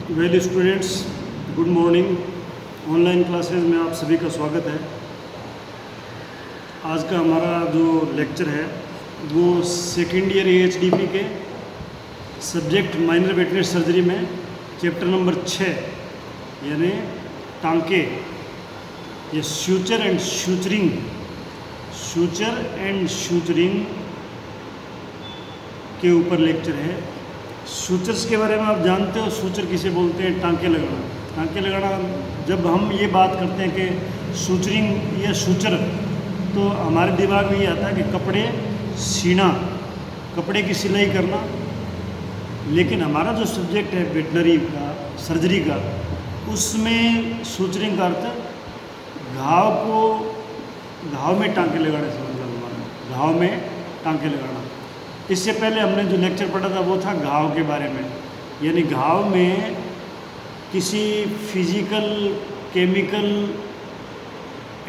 Well students, good morning. Online classes में आप सभी का स्वागत है। आज का हमारा जो लेक्चर है वो सेकेंड ईयर एएचडीपी के सब्जेक्ट माइनर वेटनरी सर्जरी में चैप्टर नंबर 6 यानी टांके ये सूचर एंड शूचरिंग के ऊपर लेक्चर है। सूचर्स के बारे में आप जानते हो, सूचर किसे बोलते हैं? टांके लगाना। जब हम ये बात करते हैं कि सूचरिंग या सूचर, तो हमारे दिमाग में ये आता है कि कपड़े सीना, कपड़े की सिलाई करना। लेकिन हमारा जो सब्जेक्ट है वेटनरी का, सर्जरी का, उसमें सूचरिंग का अर्थ घाव में टांके लगाने से मतलब हमारा घाव में टांके लगाना। इससे पहले हमने जो लेक्चर पढ़ा था वो था घाव के बारे में, यानी घाव में किसी फिजिकल केमिकल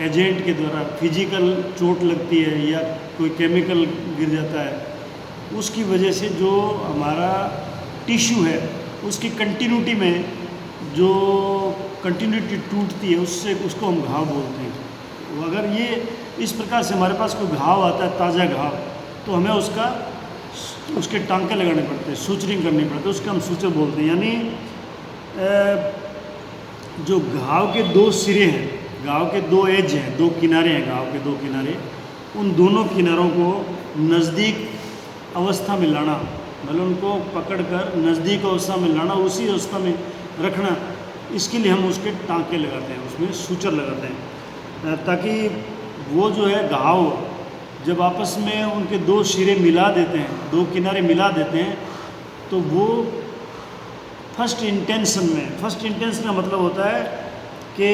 एजेंट के द्वारा फिजिकल चोट लगती है या कोई केमिकल गिर जाता है, उसकी वजह से जो हमारा टिश्यू है उसकी कंटिन्यूटी में जो कंटिन्यूटी टूटती है, उसको हम घाव बोलते हैं। अगर ये इस प्रकार से हमारे पास कोई घाव आता है, ताज़ा घाव, तो हमें उसके टांके लगाने पड़ते हैं, सूचरिंग करनी पड़ती है, उसका हम सूचर बोलते हैं। यानी जो घाव के दो सिरे हैं, घाव के दो एज हैं, दो किनारे हैं, घाव के दो किनारे, उन दोनों किनारों को नज़दीक अवस्था में लाना, मतलब उनको पकड़कर नज़दीक अवस्था में लाना, उसी अवस्था में रखना, इसके लिए हम उसके टांके लगाते हैं, उसमें सूचर लगाते हैं, ताकि वो जो है घाव जब आपस में उनके दो सिरे मिला देते हैं, दो किनारे मिला देते हैं, तो वो फर्स्ट इंटेंशन का मतलब होता है कि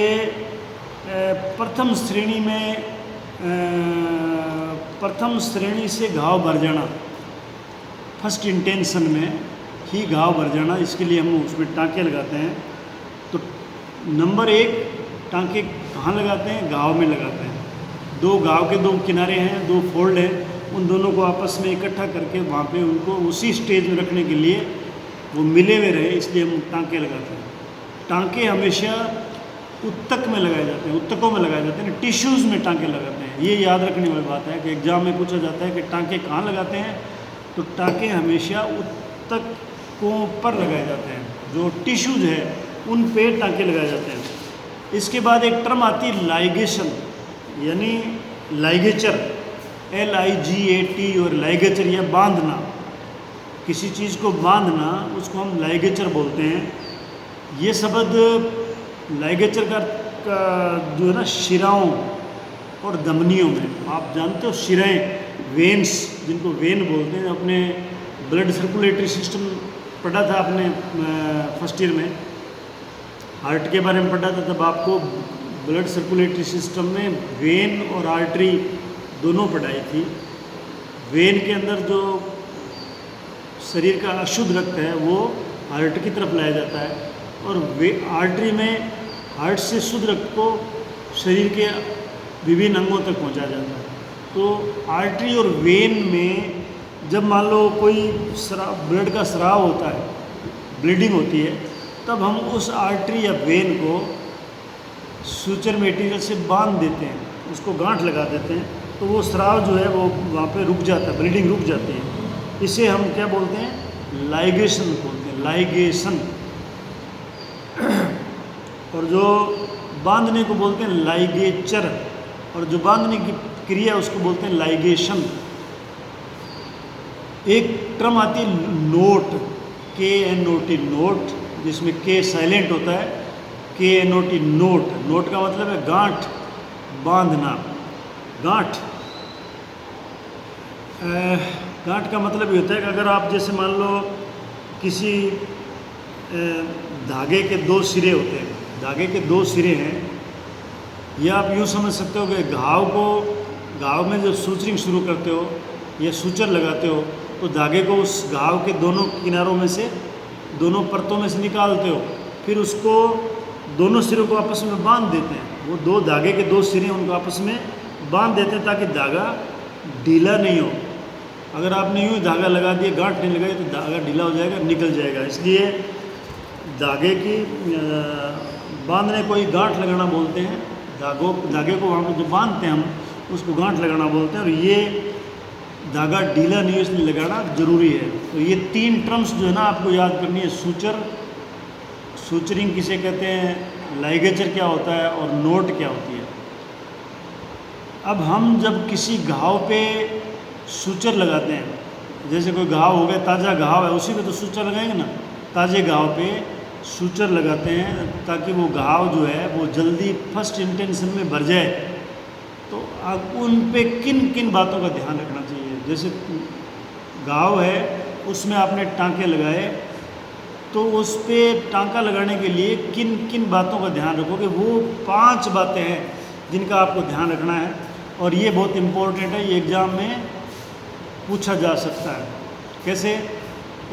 प्रथम श्रेणी से घाव भर जाना, फर्स्ट इंटेंशन में ही घाव भर जाना। इसके लिए हम उसमें टांके लगाते हैं। तो नंबर 1 टांके कहाँ लगाते हैं? घाव में लगाते हैं। दो घाव के दो किनारे हैं, दो फोल्ड हैं, उन दोनों को आपस में इकट्ठा करके वहाँ पे उनको उसी स्टेज में रखने के लिए वो मिले हुए रहे, इसलिए हम टांके लगाते हैं। टांके हमेशा उत्तक में लगाए जाते हैं, उत्तकों में लगाए जाते हैं, टिश्यूज़ में टांके लगाते हैं। ये याद रखने वाली बात है कि एग्ज़ाम में पूछा जाता है कि टांके कहाँ लगाते हैं, तो टांके हमेशा उत्तकों पर लगाए जाते हैं, जो टिश्यूज़ है उन पे टांके लगाए जाते हैं। इसके बाद एक टर्म आती है लाइगेशन, यानी लाइगेचर, LIGAT, और लाइगेचर या बांधना, किसी चीज़ को बांधना, उसको हम लाइगेचर बोलते हैं। ये शब्द लाइगेचर का जो है ना, शिराओं और धमनियों में, आप जानते हो शिराएँ, वेन्स, जिनको वेन बोलते हैं, अपने ब्लड सर्कुलेटरी सिस्टम पढ़ा था आपने फर्स्ट ईयर में, हार्ट के बारे में पढ़ा था, तब आपको ब्लड सर्कुलेटरी सिस्टम में वेन और आर्टरी दोनों पढ़ाई थी। वेन के अंदर जो शरीर का अशुद्ध रक्त है वो हार्ट की तरफ लाया जाता है, और आर्टरी में हार्ट से शुद्ध रक्त को शरीर के विभिन्न अंगों तक पहुंचाया जाता है। तो आर्टरी और वेन में जब मान लो कोई ब्लड का स्राव होता है, ब्लीडिंग होती है, तब हम उस आर्टरी या वेन को सूचर मटेरियल से बांध देते हैं, उसको गांठ लगा देते हैं, तो वो स्राव जो है वो वहाँ पे रुक जाता है, ब्लीडिंग रुक जाती है। इसे हम क्या बोलते हैं? लाइगेशन बोलते हैं, लाइगेशन। और जो बांधने को बोलते हैं लाइगेचर, और जो बांधने की क्रिया उसको बोलते हैं लाइगेशन। एक टर्म आती है नोट, KNOT, नोट, जिसमें K साइलेंट होता है, KNOT, नोट। नोट का मतलब है गांठ, बांधना। गांठ का मतलब ये होता है कि अगर आप जैसे मान लो किसी धागे के दो सिरे होते हैं, धागे के दो सिरे हैं, या आप यूँ समझ सकते हो कि घाव में जब सूचरिंग शुरू करते हो या सूचर लगाते हो, तो धागे को उस घाव के दोनों किनारों में से, दोनों परतों में से निकालते हो, फिर उसको दोनों सिरों को आपस में बांध देते हैं। वो दो धागे के दो सिरे उनको आपस में बांध देते हैं ताकि धागा ढीला नहीं हो। अगर आपने यूँ धागा लगा दिया, गांठ नहीं लगाई, तो धागा ढीला हो जाएगा, निकल जाएगा। इसलिए धागे की बांधने कोई गांठ लगाना बोलते हैं। धागे को वहाँ पर जो बांधते हैं हम उसको गांठ लगाना बोलते हैं, और ये धागा ढीला नहीं इसलिए लगाना ज़रूरी है। तो ये 3 टर्म्स जो है ना आपको याद करनी है। सूचरिंग किसे कहते हैं, लाइगेचर क्या होता है, और नोट क्या होती है। अब हम जब किसी घाव पे सूचर लगाते हैं, जैसे कोई घाव हो गया, ताज़ा घाव है, उसी पे तो सूचर लगाएंगे ना। ताज़े घाव पे सूचर लगाते हैं ताकि वो घाव जो है वो जल्दी फर्स्ट इंटेंशन में भर जाए। तो अब उन पे किन किन बातों का ध्यान रखना चाहिए। जैसे घाव है उसमें आपने टांके लगाए, तो उस पर टांका लगाने के लिए किन किन बातों का ध्यान रखोगे, वो 5 बातें हैं जिनका आपको ध्यान रखना है। और ये बहुत इम्पोर्टेंट है, ये एग्ज़ाम में पूछा जा सकता है। कैसे?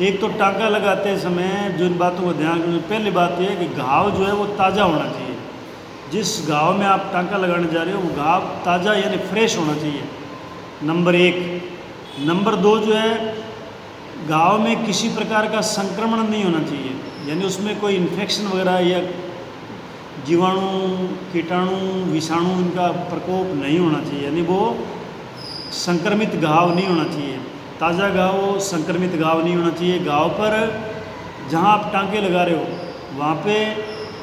एक तो टांका लगाते समय जो इन बातों को ध्यान रखना, पहली बात यह है कि घाव जो है वो ताज़ा होना चाहिए। जिस घाव में आप टांका लगाने जा रहे हो वो घाव ताज़ा यानी फ्रेश होना चाहिए, नंबर 1। नंबर 2 जो है, घाव में किसी प्रकार का संक्रमण नहीं होना चाहिए, यानी उसमें कोई इन्फेक्शन वगैरह या जीवाणु, कीटाणु, विषाणु इनका प्रकोप नहीं होना चाहिए, यानी वो संक्रमित घाव नहीं होना चाहिए। ताज़ा घाव हो, संक्रमित घाव नहीं होना चाहिए। घाव पर जहाँ आप टांके लगा रहे हो वहाँ पे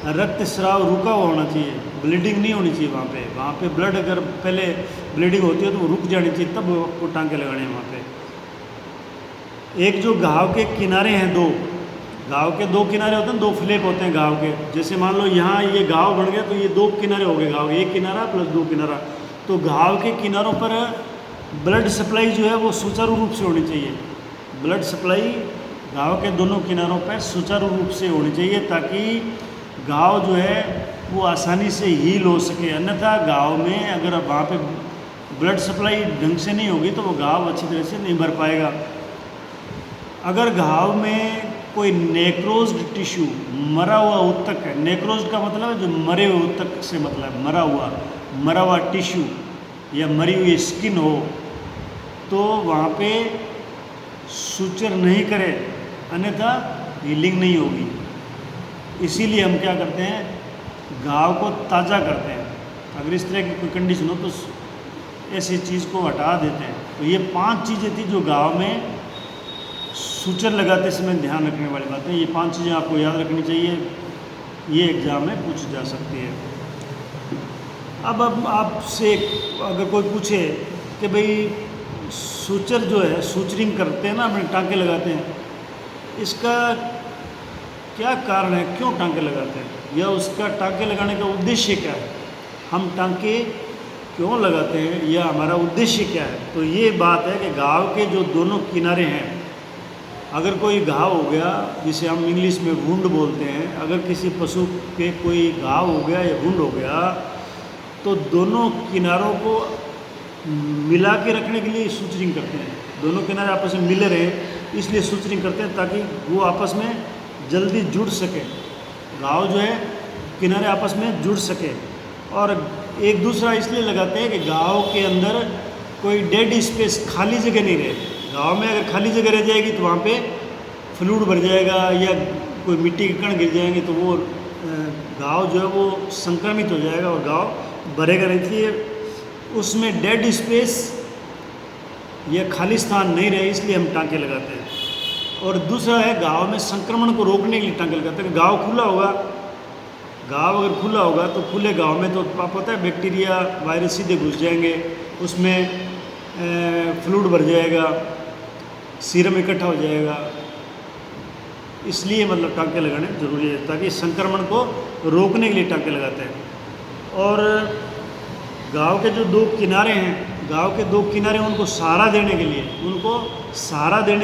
रक्त स्राव रुका हुआ होना चाहिए, ब्लीडिंग नहीं होनी चाहिए वहाँ पे ब्लड अगर पहले ब्लीडिंग होती है तो वो रुक जानी चाहिए, तब आपको टांके लगाने हैं वहाँ पे। एक जो घाव के किनारे हैं, घाव के 2 किनारे होते हैं, 2 फ्लैप होते हैं घाव के। जैसे मान लो यहाँ ये घाव बन गया तो ये 2 किनारे हो गए घाव, 1 किनारा प्लस 2 किनारा। तो घाव के किनारों पर ब्लड सप्लाई जो है वो सुचारू रूप से होनी चाहिए। ब्लड सप्लाई घाव के दोनों किनारों पर सुचारू रूप से होनी चाहिए ताकि घाव जो है वो आसानी से हील हो सके। अन्यथा घाव में अगर वहाँ पे ब्लड सप्लाई ढंग से नहीं होगी तो वो घाव अच्छी तरह से नहीं भर पाएगा। अगर घाव में कोई नेक्रोज्ड टिश्यू, मरा हुआ ऊतक है, नेक्रोज्ड का मतलब है जो मरे हुए ऊतक से मतलब है, मरा हुआ टिश्यू या मरी हुई स्किन हो, तो वहाँ पे सूचर नहीं करें, अन्यथा हीलिंग नहीं होगी। इसीलिए हम क्या करते हैं, घाव को ताज़ा करते हैं। अगर इस तरह की कोई कंडीशन हो तो ऐसी चीज़ को हटा देते हैं। तो ये 5 चीज़ें थी जो घाव में सूचर लगाते समय ध्यान रखने वाली बातें। ये 5 चीज़ें आपको याद रखनी चाहिए, ये एग्ज़ाम में पूछी जा सकती है। अब आपसे अगर कोई पूछे कि भाई सूचर जो है, सूचरिंग करते हैं ना, अपने टांके लगाते हैं, इसका क्या कारण है, क्यों टांके लगाते हैं, या उसका टांके लगाने का उद्देश्य क्या है, हम टांके क्यों लगाते हैं, या हमारा उद्देश्य क्या है। तो ये बात है कि घाव के जो दोनों किनारे हैं, अगर कोई घाव हो गया, जिसे हम इंग्लिश में वुंड बोलते हैं, अगर किसी पशु पे कोई घाव हो गया या वुंड हो गया, तो दोनों किनारों को मिला के रखने के लिए सूचरिंग करते हैं। दोनों किनारे आपस में मिले रहे इसलिए सूचरिंग करते हैं, ताकि वो आपस में जल्दी जुड़ सके, घाव जो है किनारे आपस में जुड़ सके। और एक दूसरा इसलिए लगाते हैं कि घाव के अंदर कोई डेड स्पेस, खाली जगह नहीं रहे। घाव में अगर खाली जगह रह जाएगी तो वहाँ पे फ्लूइड भर जाएगा या कोई मिट्टी के कण गिर जाएंगे तो वो घाव जो है वो संक्रमित हो जाएगा और घाव भरेगा नहीं। इसलिए उसमें डेड स्पेस या खाली स्थान नहीं रहे, इसलिए हम टांके लगाते हैं। और दूसरा है, घाव में संक्रमण को रोकने के लिए टांके लगाते हैं। घाव खुला होगा, घाव अगर खुला होगा तो खुले घाव में तो आप पता है बैक्टीरिया, वायरस सीधे घुस जाएंगे, उसमें फ्लूइड भर जाएगा, सीरम इकट्ठा हो जाएगा। इसलिए मतलब टांके लगाने ज़रूरी है, ताकि संक्रमण को रोकने के लिए टांके लगाते हैं। और घाव के जो 2 किनारे हैं, घाव के 2 किनारे उनको सहारा देने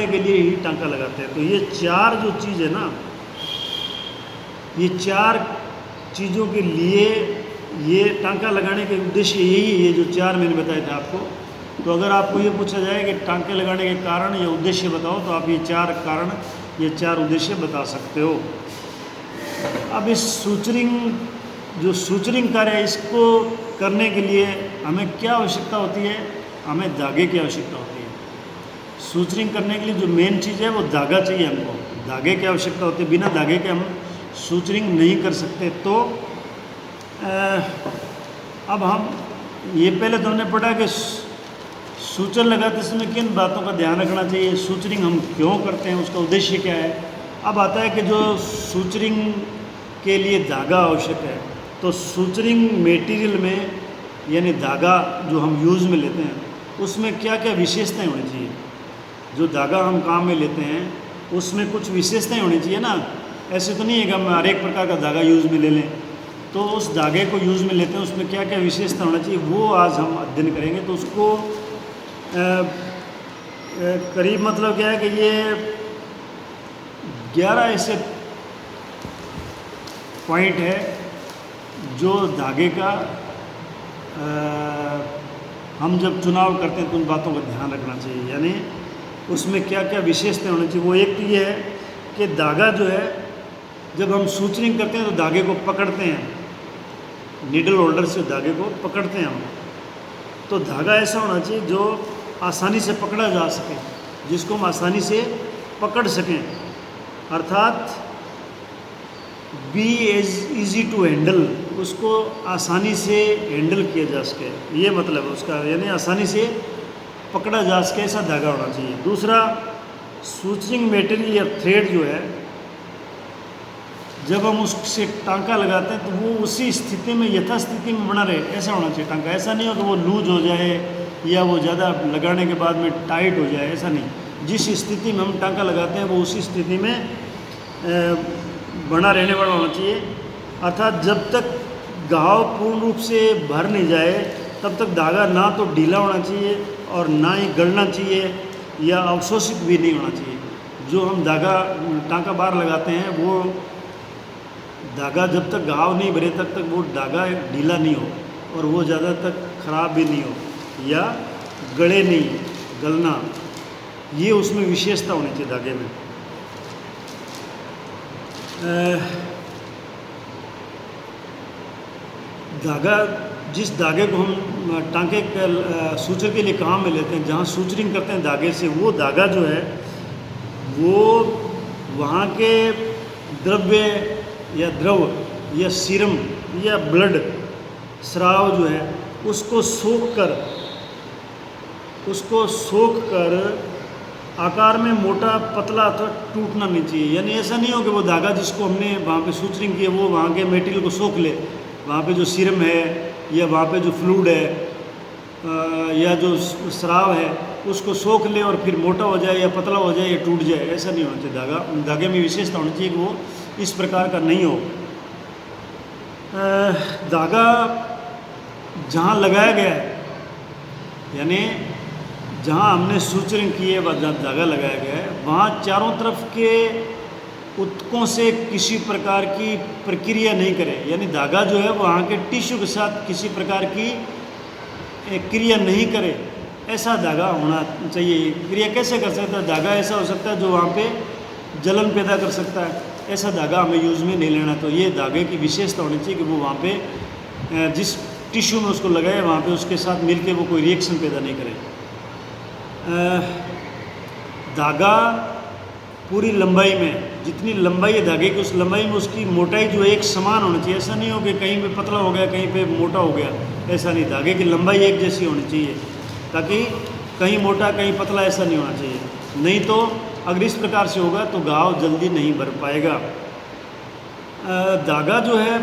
के लिए ही टांका लगाते हैं। तो ये 4 जो चीज़ है ना, ये 4 चीज़ों के लिए ये टांका लगाने के उद्देश्य यही है, ये जो 4 मैंने बताए थे आपको। तो अगर आपको ये पूछा जाए कि टांके लगाने के कारण या उद्देश्य बताओ, तो आप ये 4 कारण, ये 4 उद्देश्य बता सकते हो। अब इस जो सूचरिंग कार्य है, इसको करने के लिए हमें क्या आवश्यकता होती है, हमें धागे की आवश्यकता होती है। सूचरिंग करने के लिए जो मेन चीज़ है वो धागा चाहिए हमको, धागे की आवश्यकता होती है। बिना धागे के हम सूचरिंग नहीं कर सकते। तो अब हम ये पहले तो हमने पढ़ा कि सूचर लगाते समय किन बातों का ध्यान रखना चाहिए, सूचरिंग हम क्यों करते हैं, उसका उद्देश्य क्या है। अब आता है कि जो सूचरिंग के लिए धागा आवश्यक है, तो सूचरिंग मटेरियल में यानी धागा जो हम यूज़ में लेते हैं उसमें क्या क्या विशेषताएं होनी चाहिए। जो धागा हम काम में लेते हैं उसमें कुछ विशेषताएं होनी चाहिए ना। ऐसे तो नहीं है कि हम हर एक प्रकार का धागा यूज़ में ले लें। तो उस धागे को यूज़ में लेते हैं उसमें क्या क्या विशेषता होना चाहिए वो आज हम अध्ययन करेंगे। तो उसको करीब मतलब क्या है कि ये 11 ऐसे पॉइंट है जो धागे का हम जब चुनाव करते हैं तो उन बातों का ध्यान रखना चाहिए, यानी उसमें क्या क्या विशेषताएं होनी चाहिए। वो एक तो ये है कि धागा जो है जब हम सूचरिंग करते हैं तो धागे को पकड़ते हैं, नीडल होल्डर से धागे को पकड़ते हैं हम। तो धागा ऐसा होना चाहिए जो आसानी से पकड़ा जा सके, जिसको हम आसानी से पकड़ सकें, अर्थात बी इजी टू हैंडल, उसको आसानी से हैंडल किया जा सके, ये मतलब है उसका, यानी आसानी से पकड़ा जा सके ऐसा धागा होना चाहिए। दूसरा, सूचरिंग मटेरियल या थ्रेड जो है जब हम उससे टांका लगाते हैं तो वो उसी स्थिति में यथास्थिति में बना रहे, ऐसा होना चाहिए टांका। ऐसा नहीं हो कि वो लूज हो जाए या वो ज़्यादा लगाने के बाद में टाइट हो जाए, ऐसा नहीं। जिस स्थिति में हम टांका लगाते हैं वो उसी स्थिति में बना रहने वाला होना चाहिए, अर्थात जब तक घाव पूर्ण रूप से भर नहीं जाए तब तक धागा ना तो ढीला होना चाहिए और ना ही गलना चाहिए या अवशोषित भी नहीं होना चाहिए। जो हम धागा टांका बाहर लगाते हैं वो धागा जब तक घाव नहीं भरे तब तक वो धागा ढीला नहीं हो और वो ज़्यादा तक खराब भी नहीं हो या गले नहीं, गलना, ये उसमें विशेषता होनी चाहिए धागे में। धागा, जिस धागे को हम टांके सूचर के लिए काम में लेते हैं, जहाँ सूचरिंग करते हैं धागे से, वो धागा जो है वो वहाँ के द्रव्य या द्रव या सीरम या ब्लड स्राव जो है उसको सोख कर आकार में मोटा पतला अथवा टूटना नहीं चाहिए। यानी ऐसा नहीं हो कि वो धागा जिसको हमने वहाँ पे सूचरिंग की है वो वहाँ के मटेरियल को सोख ले, वहाँ पे जो सीरम है या वहाँ पे जो फ्लूइड है या जो स्राव है उसको सोख ले और फिर मोटा हो जाए या पतला हो जाए या टूट जाए, ऐसा नहीं होना चाहिए। धागे में विशेषता होनी चाहिए कि वो इस प्रकार का नहीं हो। धागा जहाँ लगाया गया है, यानी जहाँ हमने सूचरिंग की है वह जहाँ धागा लगाया गया है वहाँ चारों तरफ के ऊतकों से किसी प्रकार की प्रक्रिया नहीं करे, यानी धागा जो है वहाँ के टिश्यू के साथ किसी प्रकार की क्रिया नहीं करे, ऐसा धागा होना चाहिए। क्रिया कैसे कर सकता है? धागा ऐसा हो सकता है जो वहाँ पे जलन पैदा कर सकता है, ऐसा धागा हमें यूज़ में नहीं लेना। तो ये धागे की विशेषता होनी चाहिए कि वो वहाँ पे जिस टिश्यू में उसको लगाए वहाँ पे उसके साथ मिलके वो कोई रिएक्शन पैदा नहीं करे। धागा पूरी लंबाई में, जितनी लंबाई है धागे की उस लंबाई में उसकी मोटाई जो है एक समान होनी चाहिए। ऐसा नहीं हो कि कहीं पे पतला हो गया कहीं पे मोटा हो गया, ऐसा नहीं। धागे की लंबाई एक जैसी होनी चाहिए ताकि कहीं मोटा कहीं पतला ऐसा नहीं होना चाहिए, नहीं तो अगर इस प्रकार से होगा तो घाव जल्दी नहीं भर पाएगा। धागा जो है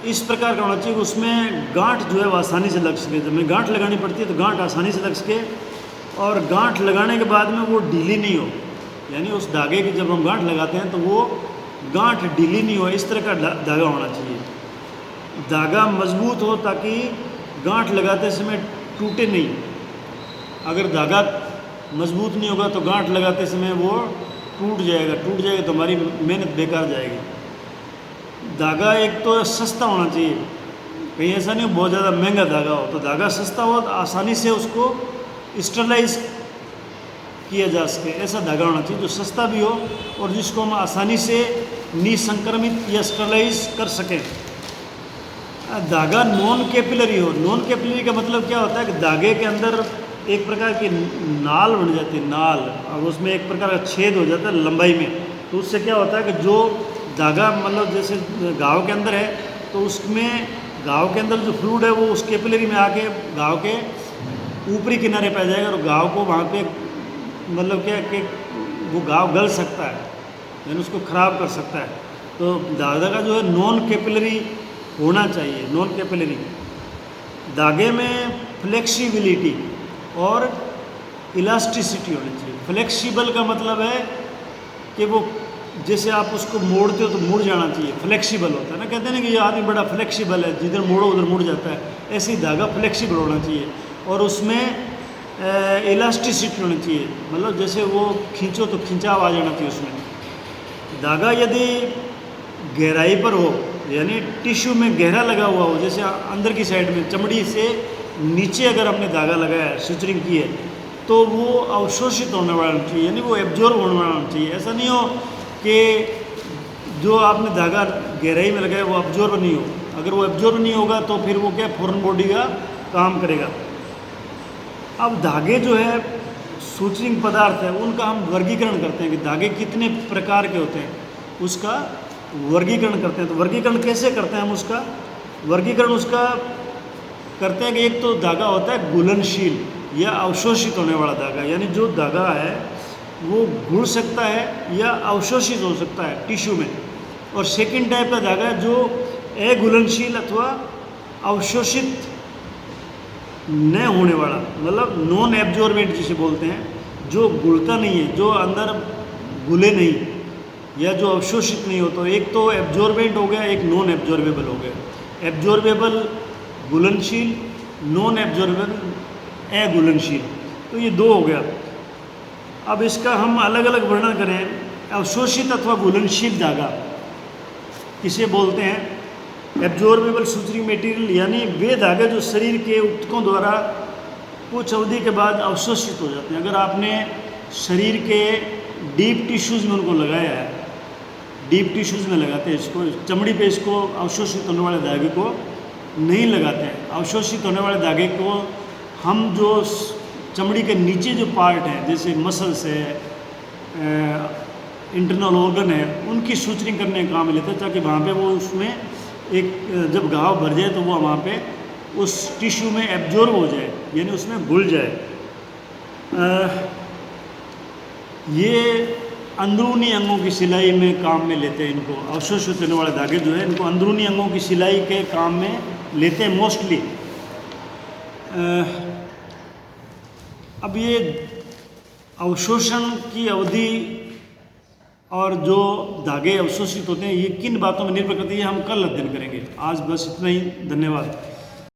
इस प्रकार का होना चाहिए, उसमें गांठ जो है वो आसानी से लग सके। जब हमें गांठ लगानी पड़ती है तो गांठ आसानी से लग सके और गांठ लगाने के बाद में वो ढीली नहीं हो, यानी उस धागे की जब हम गांठ लगाते हैं तो वो गांठ ढीली नहीं हो, इस तरह का धागा होना चाहिए। धागा मजबूत हो ताकि गांठ लगाते समय टूटे नहीं। अगर धागा मजबूत नहीं होगा तो गांठ लगाते समय वो टूट जाएगा तो हमारी मेहनत बेकार जाएगी। धागा एक तो सस्ता होना चाहिए, कहीं ऐसा नहीं बहुत ज़्यादा महंगा धागा हो। तो धागा सस्ता हो तो आसानी से उसको स्टरलाइज किया जा सके, ऐसा धागा होना चाहिए जो सस्ता भी हो और जिसको हम आसानी से निसंक्रमित या स्टरलाइज कर सकें। धागा नॉन कैपिलरी हो। नॉन कैपिलरी का मतलब क्या होता है कि धागे के अंदर एक प्रकार की नाल बन जाती है, नाल, और उसमें एक प्रकार का छेद हो जाता है लंबाई में। तो उससे क्या होता है कि जो धागा मतलब जैसे घाव के अंदर है तो उसमें घाव के अंदर जो फ्लूइड है वो उस कैपिलरी में आके घाव के ऊपरी किनारे पे आ जाएगा और घाव को वहाँ पे मतलब क्या कि वो घाव गल सकता है, यानी उसको ख़राब कर सकता है। तो धागा का जो है नॉन कैपिलरी होना चाहिए, नॉन कैपिलरी। धागे में फ्लेक्सिबिलिटी और इलास्टिसिटी होनी चाहिए। फ्लेक्सिबल का मतलब है कि वो जैसे आप उसको मोड़ते हो तो मुड़ जाना चाहिए, फ्लेक्सिबल होता है ना, कहते हैं ना कि ये आदमी बड़ा फ्लेक्सिबल है, जिधर मोड़ो उधर मुड़ जाता है, ऐसे ही धागा फ्लेक्सिबल होना चाहिए। और उसमें इलास्टिसिटी होनी चाहिए, मतलब जैसे वो खींचो तो खिंचाव आ जाना चाहिए उसमें। धागा यदि गहराई पर हो, यानी टिश्यू में गहरा लगा हुआ हो, जैसे अंदर की साइड में चमड़ी से नीचे अगर हमने धागा लगाया है, सुचरिंग की है, तो वो अवशोषित होने वाला चाहिए, यानी वो एब्जॉर्ब होने वाला चाहिए। ऐसा नहीं हो कि जो आपने धागा गहराई में लगाया वो एब्जॉर्ब नहीं हो। अगर वो एब्जॉर्ब नहीं होगा तो फिर वो क्या फॉरेन बॉडी का काम करेगा। अब धागे जो है सूचरिंग पदार्थ है, उनका हम वर्गीकरण करते हैं कि धागे कितने प्रकार के होते हैं, उसका वर्गीकरण करते हैं। तो वर्गीकरण कैसे करते हैं हम उसका वर्गीकरण उसका करते हैं कि एक तो धागा होता है घुलनशील या अवशोषित होने वाला धागा, यानी जो धागा है वो घुल सकता है या अवशोषित हो सकता है टिश्यू में। और सेकंड टाइप का धागा है जो अघुलनशील अथवा अवशोषित न होने वाला, मतलब नॉन एब्जॉर्बेंट जिसे बोलते हैं, जो घुलता नहीं है, जो अंदर घुले नहीं या जो अवशोषित नहीं हो। तो एक तो एब्जॉर्बेंट हो गया, एक नॉन एब्जॉर्बेबल हो गया। एब्जॉर्बेबल घुलनशील, नॉन एब्जॉर्बेबल अघुलनशील, तो ये दो हो गया। अब इसका हम अलग अलग वर्णन करें। अवशोषित अथवा घुलनशील धागा किसे बोलते हैं? एब्जॉर्बेबल सूचरिंग मटेरियल, यानी वे धागे जो शरीर के ऊतकों द्वारा कुछ अवधि के बाद अवशोषित हो जाते हैं। अगर आपने शरीर के डीप टिश्यूज़ में उनको लगाया है, डीप टिश्यूज़ में लगाते हैं इसको, चमड़ी पे इसको अवशोषित होने वाले धागे को नहीं लगाते हैं। अवशोषित होने वाले धागे को हम जो चमड़ी के नीचे जो पार्ट है, जैसे मसल्स है, इंटरनल ऑर्गन है, उनकी सूचरिंग करने का काम लेते हैं, ताकि वहाँ पे वो उसमें एक जब घाव भर जाए तो वो वहाँ पे उस टिश्यू में एब्जॉर्ब हो जाए, यानी उसमें घुल जाए। ये अंदरूनी अंगों की सिलाई में काम में लेते हैं इनको। अवशोषित होने वाले धागे जो है इनको अंदरूनी अंगों की सिलाई के काम में लेते हैं मोस्टली। अब ये अवशोषण की अवधि और जो धागे अवशोषित होते हैं ये किन बातों में निर्भर करती है, हम कल अध्ययन करेंगे। आज बस इतना ही, धन्यवाद।